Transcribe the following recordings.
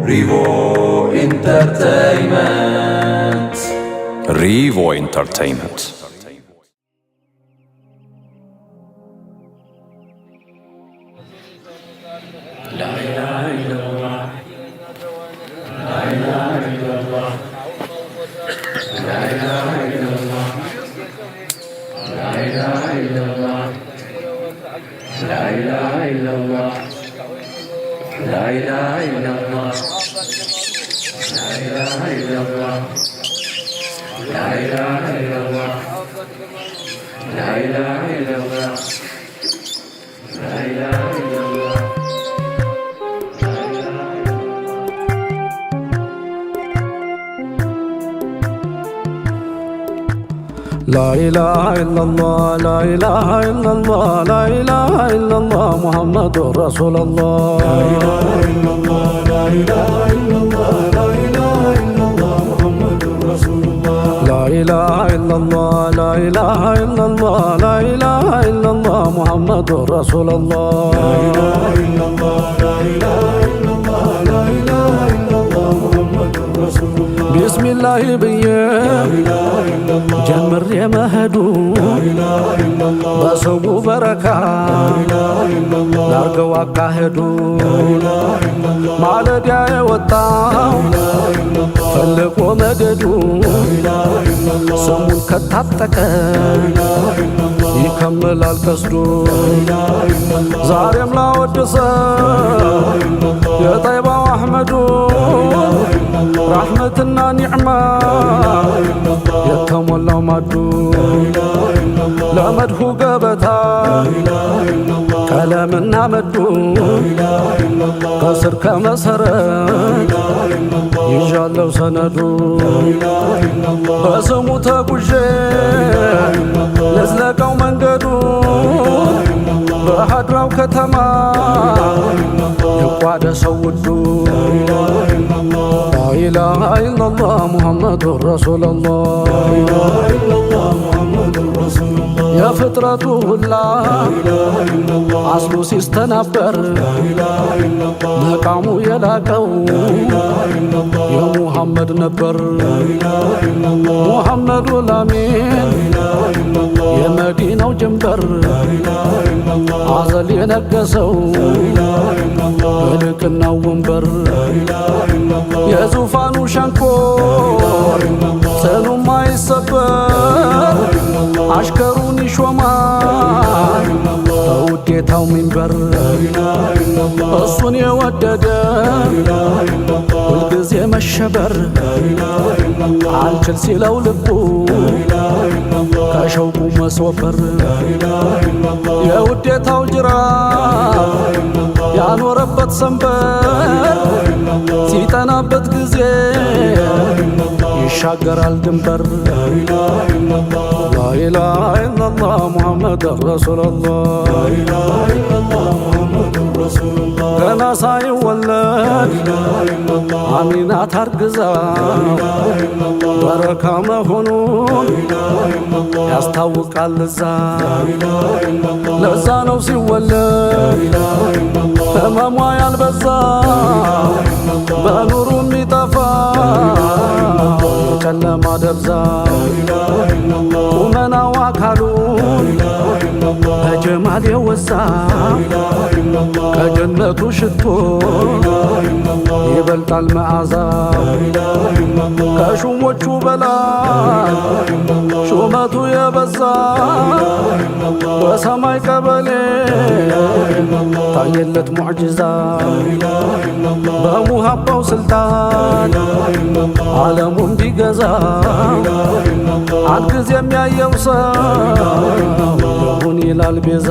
Revo Entertainment. Revo Entertainment. La ilaha illallah. La ilaha illallah. La ilaha illallah. La ilaha illallah. La ilaha illallah. La ilaha illallah. La ilaha illallah. La ilaha illallah. La ilaha illallah. La ilaha illallah. لا إله إلا الله لا إله إلا الله لا إله إلا الله محمد رسول الله لا إله إلا الله لا إله إلا الله لا إله إلا الله محمد رسول الله لا إله إلا الله لا إله إلا الله لا إله إلا الله محمد رسول الله لا إله إلا الله لا إله إلا الله لا إله إلا الله محمد رسول الله بسم الله بيه ጀምር የመሄዱ በሰው በረካ ላርገው አካሄዱ ማለዳ የወጣው ፈልቆ መገዱ ስሙን ከታጠቀ ይከምላል ቀስዱ ዛሬም ላወድሰው የጠይባው አሕመዱ ረሕመትና ኒዕማ የተሞላው ማዱ ለመድሁ ገበታ ቀለምና መዱ ከስር ከመሰረት ይዣለው ሰነዱ በስሙ ተጉዤ ለዝለቀው መንገዱ በሀድራው ከተማ ይቋደሰው ውዱ ላኢላሃ ኢለላህ ሙሐመዱ ረሱሉላህ የፍጥረቱ ሁላ አስሉ ሲስተናበር መቃሙ የላቀው የሙሐመድ ነበር ሙሐመዱ ላሚን የመዲናው ጅንበር አዘል የነገሰው በልቅናው ወንበር የዙፋኑ ሸንኮር ጽኑም አይሰበር አሽከሩን ይሾማል በውዴታው ሚንበር እሱን የወደደ ሁልጊዜ መሸበር አልችል ሲለው ልቡ ከሸውቁ መስወበር የውዴታው ጅራፍ ያኖረበት ሰንበር ሲጠናበት ጊዜ ይሻገራል ድንበር ላኢላሃ ኢለላህ ሙሐመድ ረሱሉላህ ገና ሳይወለድ አሚናት አርግዛ በረካ መሆኑን ያስታውቃል እዛ ለዛ ነው ሲወለድ ህመሟ ያልበዛ በኑሩ የሚጠፋ የጨለማ ደብዛ ቁመናው አካሉን በጀማል የወዛ ከጀነቱ ሽቶ ይበልጣል መዓዛ ከሹሞቹ በላይ ሹመቱ የበዛ በሰማይ ቀበሌ ታየለት ሙዕጅዛ በሙሃባው ስልጣን ዓለሙን ቢገዛ አንድ ጊዜ የሚያየው ሰው ይሁን ይላል ቤዛ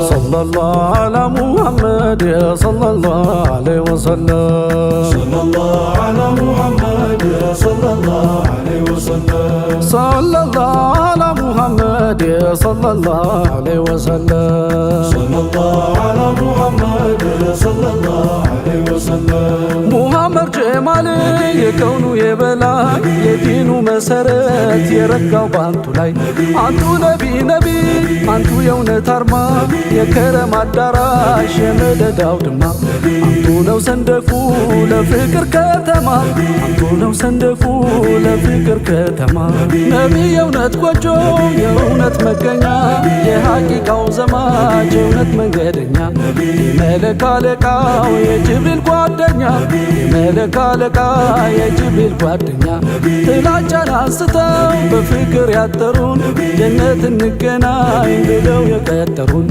ሰለላሁ ዐላ ሙሐመድ ሰለላሁ ዐለይሂ ወሰለም ሰለላሁ ዐላ ሙሐመድ ሰለላሁ ዐለይሂ ወሰለም ሰለላሁ ዐላ ሙሐመድ ሰለላሁ ዐለይሂ ወሰለም ሰለላሁ ዐላ ሙሐመድ ሙሐመድ ጀማል የከውኑ የበላይ የዲኑ መሰረት የረጋው ባንቱ ላይ አንቱ ነቢ አንቱ የእውነት አርማ የከረም አዳራሽ የመደዳው ድማ አንቱ ነው ሰንደፉ ለፍቅር ከተማ አንቱ ነው ሰንደፉ ለፍቅር ከተማ ነቢይ የእውነት ጎጆ የእውነት መገኛ የሐቂቃው ዘማች የእውነት መንገደኛ የመለክ አለቃው የጅብሪል ጓደኛ የመለክ አለቃ የጅብሪል ጓደኛ ጥላቻን አንስተው በፍቅር ያጠሩን ጀነት እንገናኝ ብለው የቀጠሩን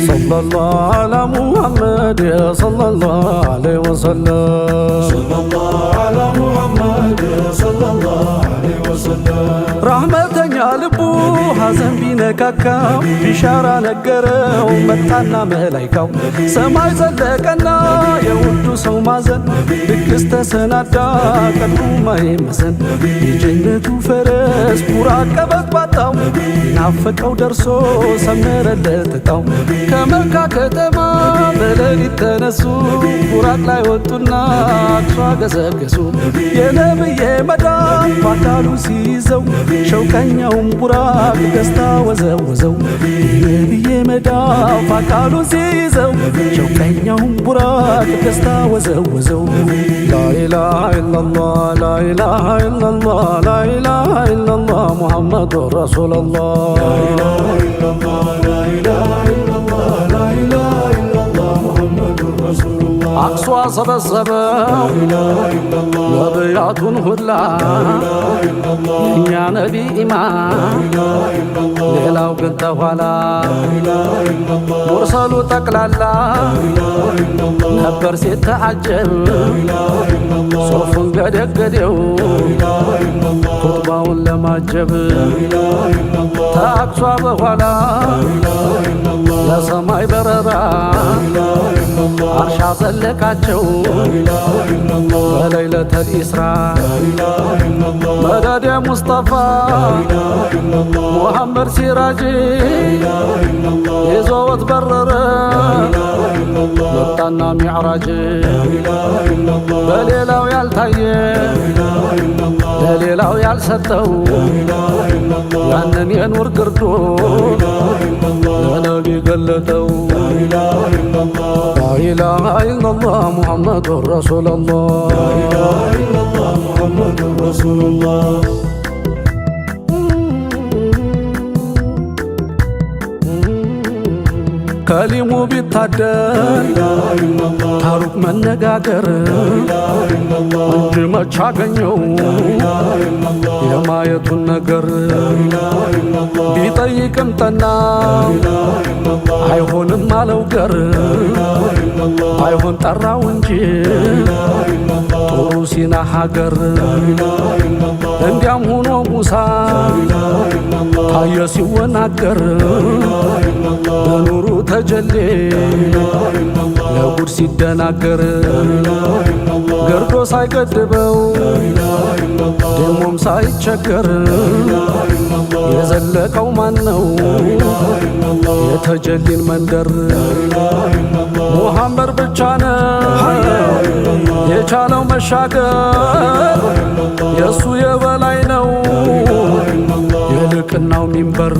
ሰለላሁ ዐላ ሙሐመድ ሰለላሁ ዐለይሂ ወሰለም ሰለላሁ ዐላ ሙሐመድ ሰለላሁ ዐለይሂ ወሰለም ረሕመተኛ ልቡ ሐዘን ቢነካካው ቢሻራ ነገረው መጣና መላይካው ሰማይ ዘለቀና የውዱ ሰው ማዘን ድግስ ተሰናዳ ቀድሞ ማይመዘን የጀነቱ ፈረስ ቡራቅ ቀበጥ ባጣው ናፈቀው ደርሶ ሰመረለት እጣው ከመካ ከተማ በሌሊት ተነሱ ቡራቅ ላይ ወጡና አቅሷ ገሰገሱ የነብዬ መዳን ባካሉ ሲይዘው ሸውቀኛውን ቡራቅ ደስታ ወዘወዘው የነብዬ መዳን ባካሉ ሲይዘው ሸውቀኛውን ቡራቅ ደስታ ወዘወዘው ላኢላሃ ኢላላህ ላኢላሃ ኢላላህ ላኢላሃ ኢላላህ ሙሐመድ ረሱሉላህ ላኢላሃ ኢላላህ ላኢላሃ ኢላላህ ላኢላሃ ኢላላህ ሙሐመድ ረሱሉላህ አቅሷ ሰበሰበው ነቢያቱን ሁላ የእኛ ነቢ ኢማም ሌላው ግን ተኋላ ሙርሰሉ ጠቅላላ ነበር ሲተዓጀብ ሶፉን ገደገዴው ኹጥባውን ለማጀብ ተአቅሷ በኋላ ለሰማይ በረራ አርሻ ዘለቃቸው በለይለተል ኢስራ መደደ ሙስጠፋ ሙሐመድ ሲራጅ ይዞት በረረ መጣና ሚዕራጅ በሌላው ያልታየ ለሌላው ያልሰጠው ያንን የኑር ግርዶ ለነቢ ገለጠው ላኢላሃ ኢላላህ ሙሐመድ ረሱሉላህ ላኢላሃ ኢላላህ ሙሐመድ ረሱሉላህ ከሊሙ ቢታደል ታሩቅ መነጋገር እንጂ መች አገኘው የማየቱን ነገር ቢጠይቅም ጠና አይሆንም አለው ገር አይሆን ጠራው እንጂ ጦሩ ሲና ሀገር እንዲያም ሆኖ ሙሳ ታየ ሲወናገር በኑሩ ተጀሌ ለጉድ ሲደናገር ገርዶ ሳይገድበው ደሞም ሳይቸገር የዘለቀው ማን ነው የተጀሊን መንደር ሙሐመድ ብቻ ነው የቻለው መሻገር የእሱ የበላይ ነው የልቅናው ሚንበር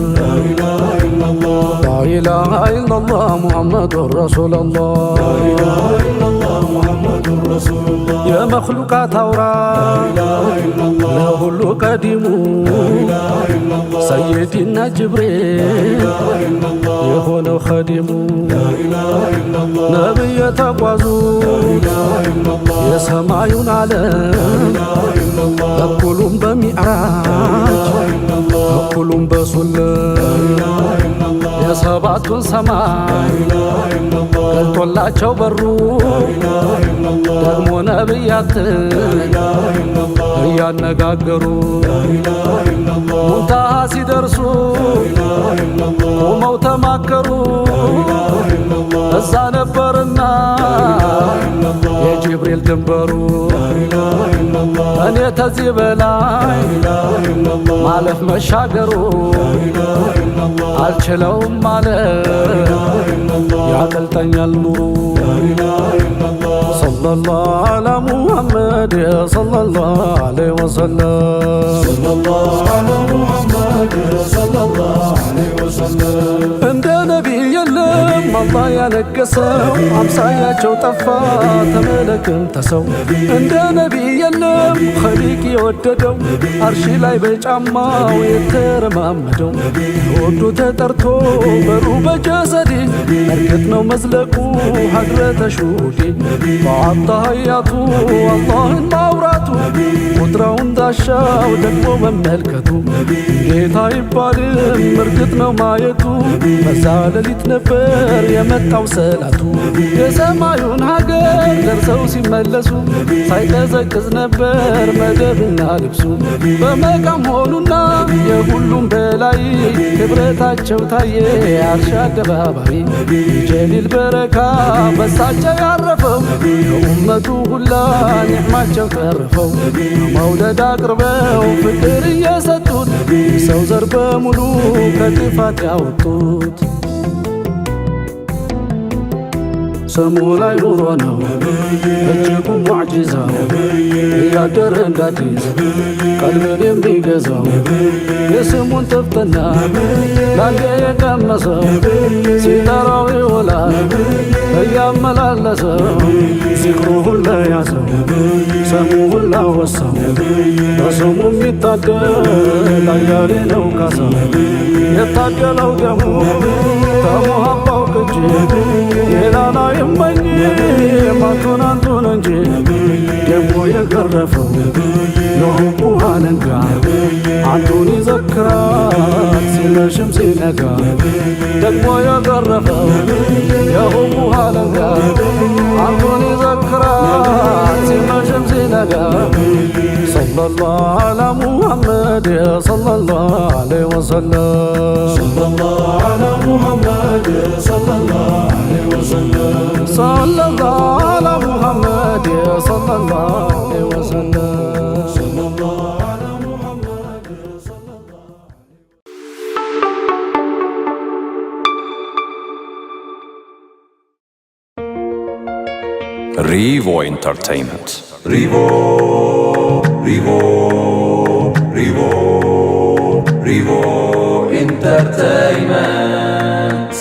ላኢላሃ ኢላላህ ሙሐመድ ረሱሉላህ የመኽሉቃት አውራ ለሁሉ ቀዲሙ ሰይዲና ጅብሪል የሆነው ኸዲሙ ነቢይ የተጓዙ የሰማዩን ዓለም እኩሉም በሚዕራጅ እኩሉም በሱልም የሰባቱን ሰማይ ገልጦላቸው በሩ ደግሞ ነቢያትን እያነጋገሩ ሙንታሃ ሲደርሱ ቆመው ተማከሩ እዛ ነበርና የጅብሪል ድንበሩ እኔ ተዚህ በላይ ማለፍ መሻገሩ አልችለውም ማለት ያቀልጠኛል ኑሩ ሰለላሁ ዐላ ሙሐመድ ሰለላሁ ዐለይሂ ወሰለም እንደ ነቢይ የለም አላህ ያነገሰው አምሳያቸው ጠፋ ተመለክም ተሰው እንደ ነቢይ የለም ኸሊቅ የወደደው አርሺ ላይ በጫማው የተረማመደው ወዱ ተጠርቶ በሩ በጀሰዲ እርግጥ ነው መዝለቁ ሀድረተ ሹሁዲ በአጣህያቱ አላህን ማውራቱ ቁጥራው እንዳሻው ደግሞ መመልከቱ ጌታ አይባልም እርግጥ ነው ማየቱ በዛ ሌሊት ነበር የመጣው ሰላቱ የሰማዩን ሀገር ደርሰው ሲመለሱ ሳይቀዘቅዝ ነበር መደብና ልብሱ በመቃም ሆኑና የሁሉም በላይ ክብረታቸው ታየ አርሽ አደባባይ ጀሊል በረካ በሳቸው ያረፈው ከኡመቱ ሁላ ኒዕማቸው ተረፈው መውለድ አቅርበው ፍቅር እየሰጡት ሰው ዘር በሙሉ ከጥፋት ያወጡት ስሙ ላይ ኑሮ ነው እጅጉ ሙዕጂዛው እያደረ እንዳዲስ ቀልብን የሚገዛው የስሙን ጥፍጥና ላንዴ የቀመሰው ሲጠራው ይውላል እያመላለሰው ዚክሩ ሁላ ያዘው ስሙ ሁላ ወሳው በስሙ የሚታደል አያሌ ነው ካሳው የታደለው ደግሞ ተሙሃባው ቅጅ ሌላና የማኝ ማቱን አንቱን እንጂ ደግሞ የገረፈው ለሁቡ አለንጋ አንቱን ይዘክራል ሲመሽም ሲነጋ ደግሞ የገረፈው የሁቡ አለንጋ አንቱን ይዘክራል ሲመሽም ሲነጋ ሰለላሁ ዐላ ሙሐመድ ሰለላሁ ዐለይሂ ወሰለም ሰለላሁ ዐላ ሙሐመድ ሰለላሁ ዐለይሂ ወሰለም ሰለላሁ ዐላ ሙሐመድ ሰለላሁ ዐለይሂ ወሰለም ሰለላሁ ዐላ ሙሐመድ ሰለላሁ Rivo Entertainment. Rivo Entertainment.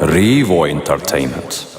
Rivo Entertainment.